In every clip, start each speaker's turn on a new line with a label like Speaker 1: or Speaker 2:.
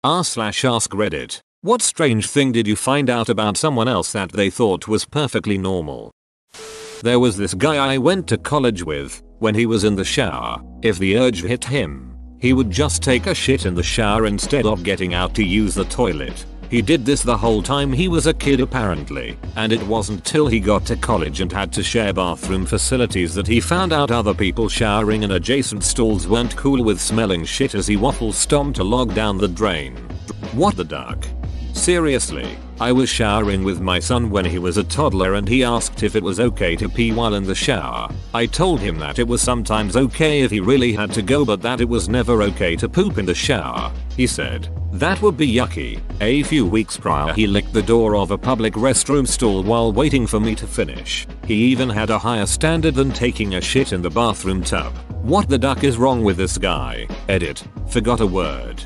Speaker 1: r/ask Reddit. What strange thing did you find out about someone else that they thought was perfectly normal? There was this guy I went to college with. When he was in the shower, if the urge hit him, he would just take a shit in the shower instead of getting out to use the toilet. He did this the whole time he was a kid apparently, and it wasn't till he got to college and had to share bathroom facilities that he found out other people showering in adjacent stalls weren't cool with smelling shit as he waffle stomped to log down the drain. What the duck? Seriously, I was showering with my son when he was a toddler and he asked if it was okay to pee while in the shower. I told him that it was sometimes okay if he really had to go but that it was never okay to poop in the shower. He said, that would be yucky. A few weeks prior he licked the door of a public restroom stall while waiting for me to finish. He even had a higher standard than taking a shit in the bathroom tub. What the duck is wrong with this guy? Edit. Forgot a word.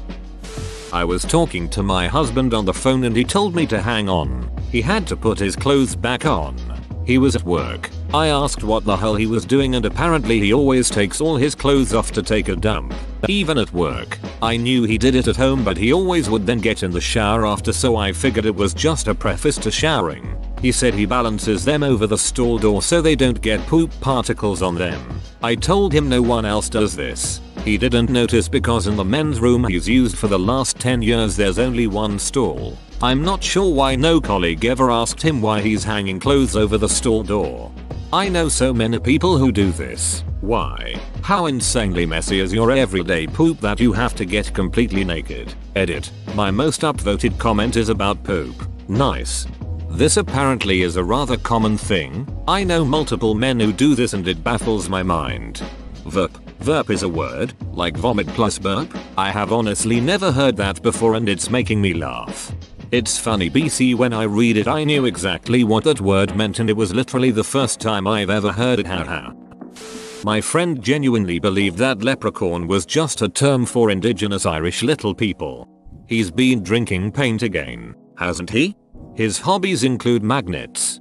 Speaker 1: I was talking to my husband on the phone and he told me to hang on. He had to put his clothes back on. He was at work. I asked what the hell he was doing and apparently he always takes all his clothes off to take a dump. Even at work. I knew he did it at home but he always would then get in the shower after, so I figured it was just a preface to showering. He said he balances them over the stall door so they don't get poop particles on them. I told him no one else does this. He didn't notice because in the men's room he's used for the last 10 years there's only one stall. I'm not sure why no colleague ever asked him why he's hanging clothes over the stall door. I know so many people who do this. Why? How insanely messy is your everyday poop that you have to get completely naked? Edit. My most upvoted comment is about poop. Nice. This apparently is a rather common thing. I know multiple men who do this and it baffles my mind. Verp. Verp is a word, like vomit plus burp? I have honestly never heard that before and it's making me laugh. It's funny BC, when I read it I knew exactly what that word meant and it was literally the first time I've ever heard it, haha. My friend genuinely believed that leprechaun was just a term for indigenous Irish little people. He's been drinking paint again, hasn't he? His hobbies include magnets.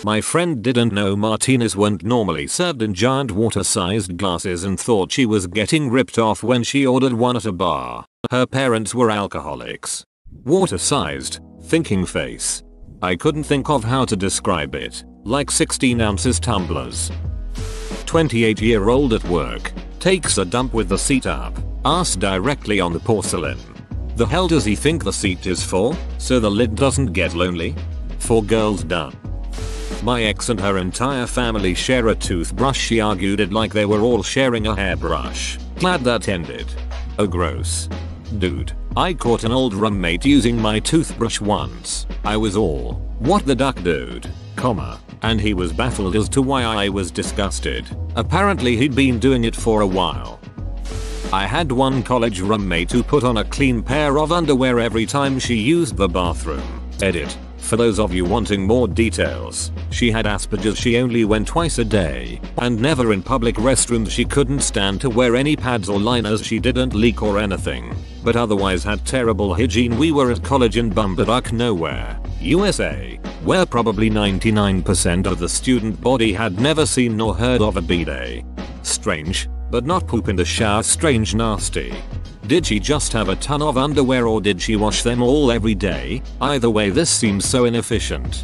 Speaker 1: My friend didn't know martinis weren't normally served in giant water-sized glasses and thought she was getting ripped off when she ordered one at a bar. Her parents were alcoholics. Water-sized, thinking face. I couldn't think of how to describe it. Like 16 ounces tumblers. 28-year-old at work. Takes a dump with the seat up. Ass directly on the porcelain. The hell does he think the seat is for? So the lid doesn't get lonely? For girls done. My ex and her entire family share a toothbrush. She argued it like they were all sharing a hairbrush. Glad that ended. Oh gross. Dude, I caught an old roommate using my toothbrush once. I was all, what the duck dude, comma, and he was baffled as to why I was disgusted. Apparently he'd been doing it for a while. I had one college roommate who put on a clean pair of underwear every time she used the bathroom. Edit. For those of you wanting more details, she had Asperger's. She only went twice a day, and never in public restrooms. She couldn't stand to wear any pads or liners. She didn't leak or anything, but otherwise had terrible hygiene. We were at college in Bumberduck Nowhere, USA, where probably 99% of the student body had never seen nor heard of a bidet. Strange, but not poop in the shower. Strange, nasty. Did she just have a ton of underwear or did she wash them all every day? Either way, this seems so inefficient.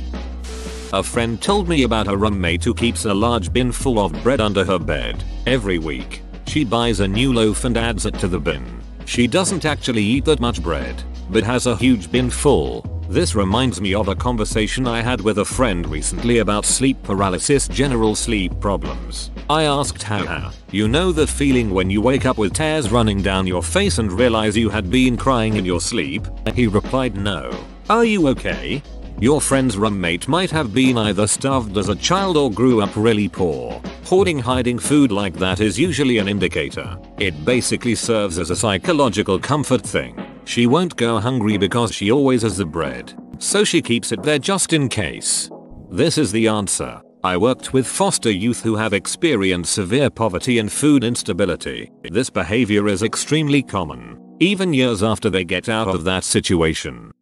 Speaker 1: A friend told me about a roommate who keeps a large bin full of bread under her bed. Every week, she buys a new loaf and adds it to the bin. She doesn't actually eat that much bread, but has a huge bin full. This reminds me of a conversation I had with a friend recently about sleep paralysis, general sleep problems. I asked how, you know that feeling when you wake up with tears running down your face and realize you had been crying in your sleep? He replied, no. Are you okay? Your friend's roommate might have been either starved as a child or grew up really poor. Hiding food like that is usually an indicator. It basically serves as a psychological comfort thing. She won't go hungry because she always has the bread, so she keeps it there just in case. This is the answer. I worked with foster youth who have experienced severe poverty and food instability. This behavior is extremely common, even years after they get out of that situation.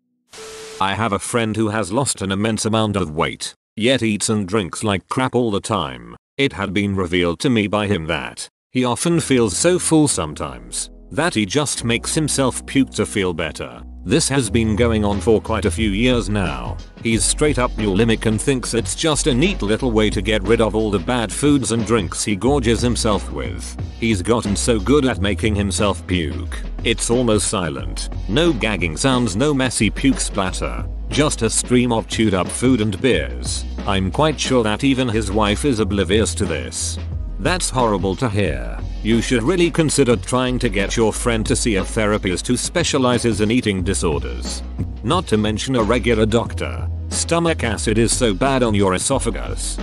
Speaker 1: I have a friend who has lost an immense amount of weight, yet eats and drinks like crap all the time. It had been revealed to me by him that he often feels so full sometimes. that he just makes himself puke to feel better. This has been going on for quite a few years now. He's straight up bulimic and thinks it's just a neat little way to get rid of all the bad foods and drinks he gorges himself with. He's gotten so good at making himself puke. It's almost silent. No gagging sounds, no messy puke splatter. Just a stream of chewed up food and beers. I'm quite sure that even his wife is oblivious to this. That's horrible to hear. You should really consider trying to get your friend to see a therapist who specializes in eating disorders. Not to mention a regular doctor. Stomach acid is so bad on your esophagus.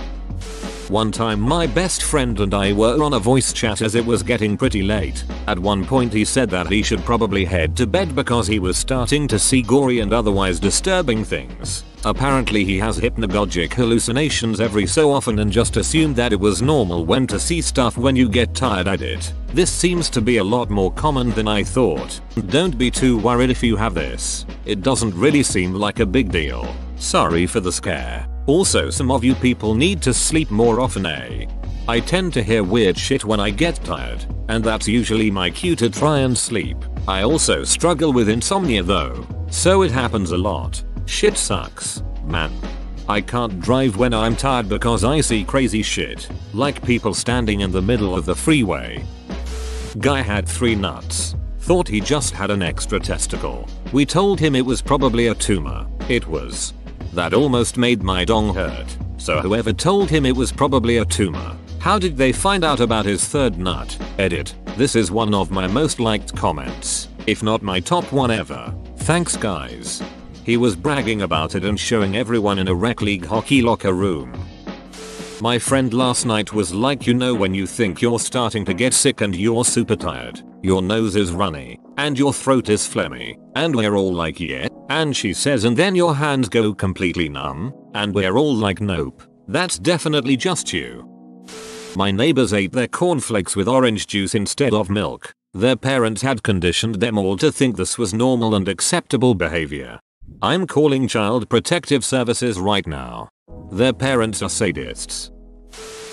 Speaker 1: One time my best friend and I were on a voice chat as it was getting pretty late. At one point he said that he should probably head to bed because he was starting to see gory and otherwise disturbing things. Apparently he has hypnagogic hallucinations every so often and just assumed that it was normal when to see stuff when you get tired at it. This seems to be a lot more common than I thought. Don't be too worried if you have this. It doesn't really seem like a big deal. Sorry for the scare. Also, some of you people need to sleep more often, eh? I tend to hear weird shit when I get tired, and that's usually my cue to try and sleep. I also struggle with insomnia though, so it happens a lot. Shit sucks, man. I can't drive when I'm tired because I see crazy shit, like people standing in the middle of the freeway. Guy had 3 nuts. Thought he just had an extra testicle. We told him it was probably a tumor. It was. That almost made my dong hurt. So whoever told him it was probably a tumor, how did they find out about his 3rd nut? Edit. This is one of my most liked comments, if not my top one ever. Thanks guys. He was bragging about it and showing everyone in a rec league hockey locker room. My friend last night was like, you know when you think you're starting to get sick and you're super tired, your nose is runny, and your throat is phlegmy, and we're all like yeah, and she says and then your hands go completely numb, and we're all like nope, that's definitely just you. My neighbors ate their cornflakes with orange juice instead of milk. Their parents had conditioned them all to think this was normal and acceptable behavior. I'm calling Child Protective Services right now. Their parents are sadists.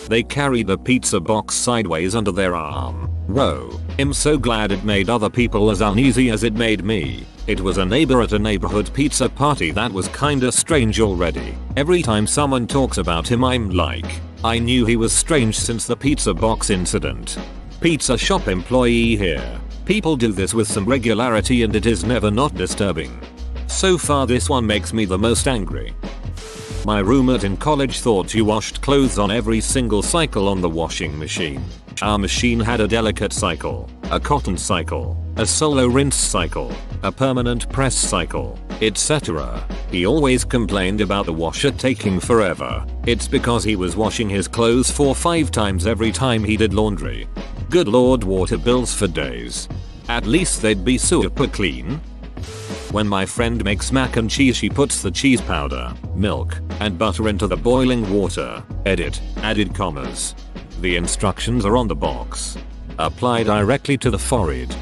Speaker 1: They carry the pizza box sideways under their arm. Whoa, I'm so glad it made other people as uneasy as it made me. It was a neighbor at a neighborhood pizza party that was kinda strange already. Every time someone talks about him I'm like, I knew he was strange since the pizza box incident. Pizza shop employee here. People do this with some regularity and it is never not disturbing. So far this one makes me the most angry. My roommate in college thought you washed clothes on every single cycle on the washing machine. Our machine had a delicate cycle, a cotton cycle, a solo rinse cycle, a permanent press cycle, etc. He always complained about the washer taking forever. It's because he was washing his clothes 4-5 times every time he did laundry. Good lord, water bills for days. At least they'd be super clean. When my friend makes mac and cheese she puts the cheese powder, milk, and butter into the boiling water. Edit. Added commas. The instructions are on the box. Apply directly to the forehead.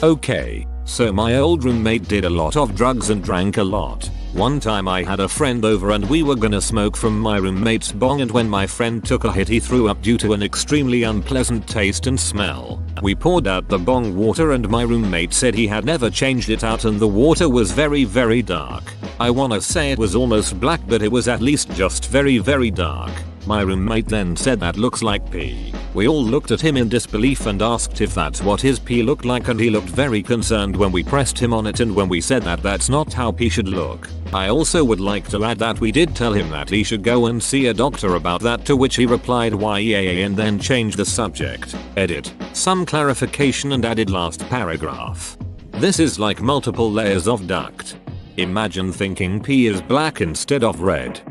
Speaker 1: Okay, so my old roommate did a lot of drugs and drank a lot. One time I had a friend over and we were gonna smoke from my roommate's bong, and when my friend took a hit he threw up due to an extremely unpleasant taste and smell. We poured out the bong water and my roommate said he had never changed it out and the water was very dark. I wanna say it was almost black but it was at least just very dark. My roommate then said that looks like pee. We all looked at him in disbelief and asked if that's what his pee looked like, and he looked very concerned when we pressed him on it and when we said that that's not how pee should look. I also would like to add that we did tell him that he should go and see a doctor about that, to which he replied why yeah and then changed the subject. Edit. Some clarification and added last paragraph. This is like multiple layers of duct. Imagine thinking pee is black instead of red.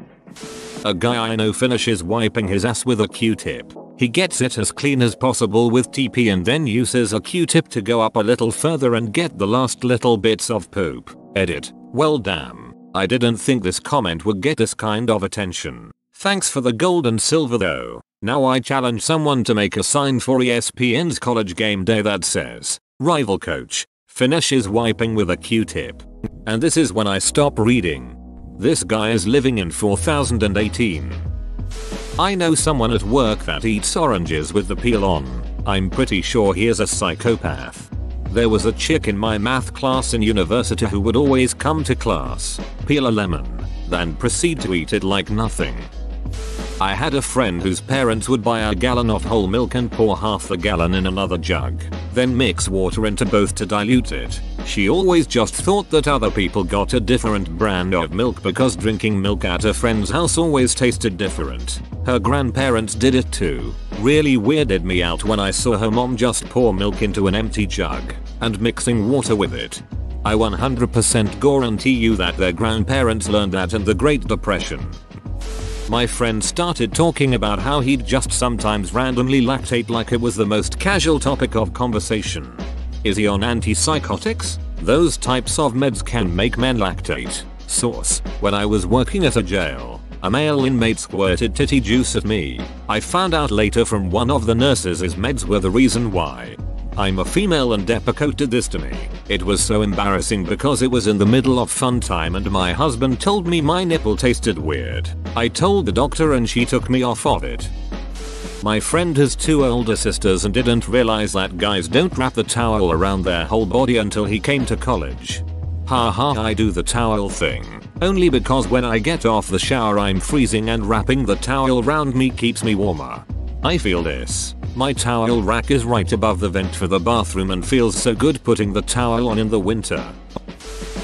Speaker 1: A guy I know finishes wiping his ass with a Q-tip. He gets it as clean as possible with TP and then uses a Q-tip to go up a little further and get the last little bits of poop. Edit. Well damn. I didn't think this comment would get this kind of attention. Thanks for the gold and silver though. Now I challenge someone to make a sign for ESPN's College Game Day that says, rival coach finishes wiping with a Q-tip. And this is when I stop reading. This guy is living in 4018. I know someone at work that eats oranges with the peel on. I'm pretty sure he is a psychopath. There was a chick in my math class in university who would always come to class, peel a lemon, then proceed to eat it like nothing. I had a friend whose parents would buy a gallon of whole milk and pour half the gallon in another jug, then mix water into both to dilute it. She always just thought that other people got a different brand of milk because drinking milk at a friend's house always tasted different. Her grandparents did it too. Really weirded me out when I saw her mom just pour milk into an empty jug and mixing water with it. I 100% guarantee you that their grandparents learned that in the Great Depression. My friend started talking about how he'd just sometimes randomly lactate like it was the most casual topic of conversation. Is he on antipsychotics? Those types of meds can make men lactate. Source: when I was working at a jail, a male inmate squirted titty juice at me. I found out later from one of the nurses his meds were the reason why. I'm a female and Depakote did this to me. It was so embarrassing because it was in the middle of fun time and my husband told me my nipple tasted weird. I told the doctor and she took me off of it. My friend has 2 older sisters and didn't realize that guys don't wrap the towel around their whole body until he came to college. Haha, I do the towel thing. Only because when I get off the shower I'm freezing and wrapping the towel around me keeps me warmer. I feel this. My towel rack is right above the vent for the bathroom and feels so good putting the towel on in the winter.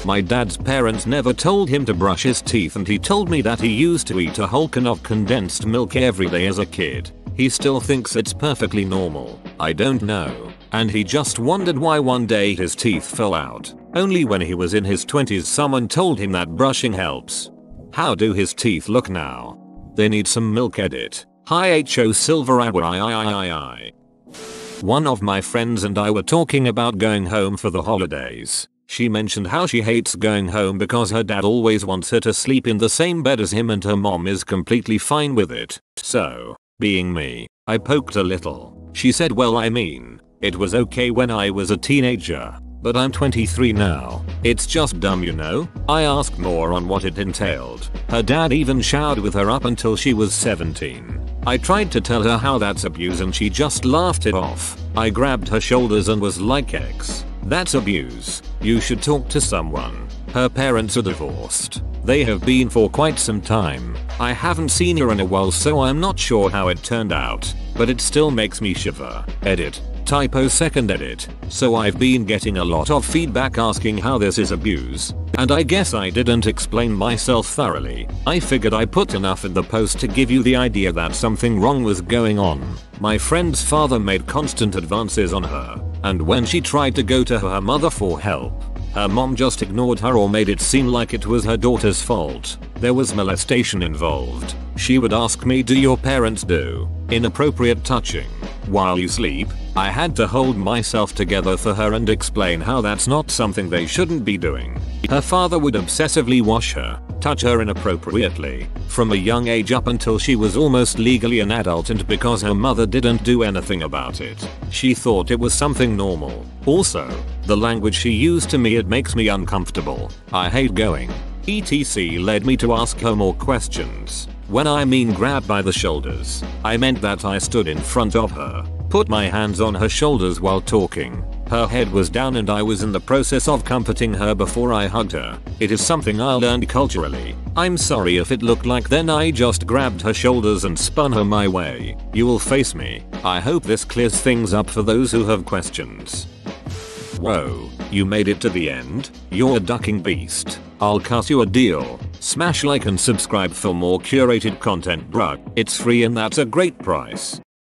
Speaker 1: My dad's parents never told him to brush his teeth and he told me that he used to eat a whole can of condensed milk every day as a kid. He still thinks it's perfectly normal. I don't know. And he just wondered why one day his teeth fell out. Only when he was in his 20s someone told him that brushing helps. How do his teeth look now? They need some milk edit. Hi ho silver I. One of my friends and I were talking about going home for the holidays. She mentioned how she hates going home because her dad always wants her to sleep in the same bed as him and her mom is completely fine with it. So, being me, I poked a little. She said, well, I mean, it was okay when I was a teenager, but I'm 23 now. It's just dumb, you know? I asked more on what it entailed. Her dad even showered with her up until she was 17. I tried to tell her how that's abuse and she just laughed it off. I grabbed her shoulders and was like, X, that's abuse. You should talk to someone. Her parents are divorced. They have been for quite some time. I haven't seen her in a while so I'm not sure how it turned out, but it still makes me shiver. Edit. Typo second edit. So I've been getting a lot of feedback asking how this is abuse, and I guess I didn't explain myself thoroughly. I figured I put enough in the post to give you the idea that something wrong was going on. My friend's father made constant advances on her, and when she tried to go to her mother for help, her mom just ignored her or made it seem like it was her daughter's fault. There was molestation involved. She would ask me, do your parents do inappropriate touching while you sleep? I had to hold myself together for her and explain how that's not something they shouldn't be doing. Her father would obsessively wash her, touch her inappropriately, from a young age up until she was almost legally an adult, and because her mother didn't do anything about it, she thought it was something normal. Also, the language she used to me, it makes me uncomfortable. I hate going. etc. led me to ask her more questions. When I mean grab by the shoulders, I meant that I stood in front of her, put my hands on her shoulders while talking. Her head was down and I was in the process of comforting her before I hugged her. It is something I learned culturally. I'm sorry if it looked like then I just grabbed her shoulders and spun her my way. You will face me. I hope this clears things up for those who have questions. Whoa, you made it to the end? You're a ducking beast. I'll cut you a deal. Smash like and subscribe for more curated content, bruh. It's free and that's a great price.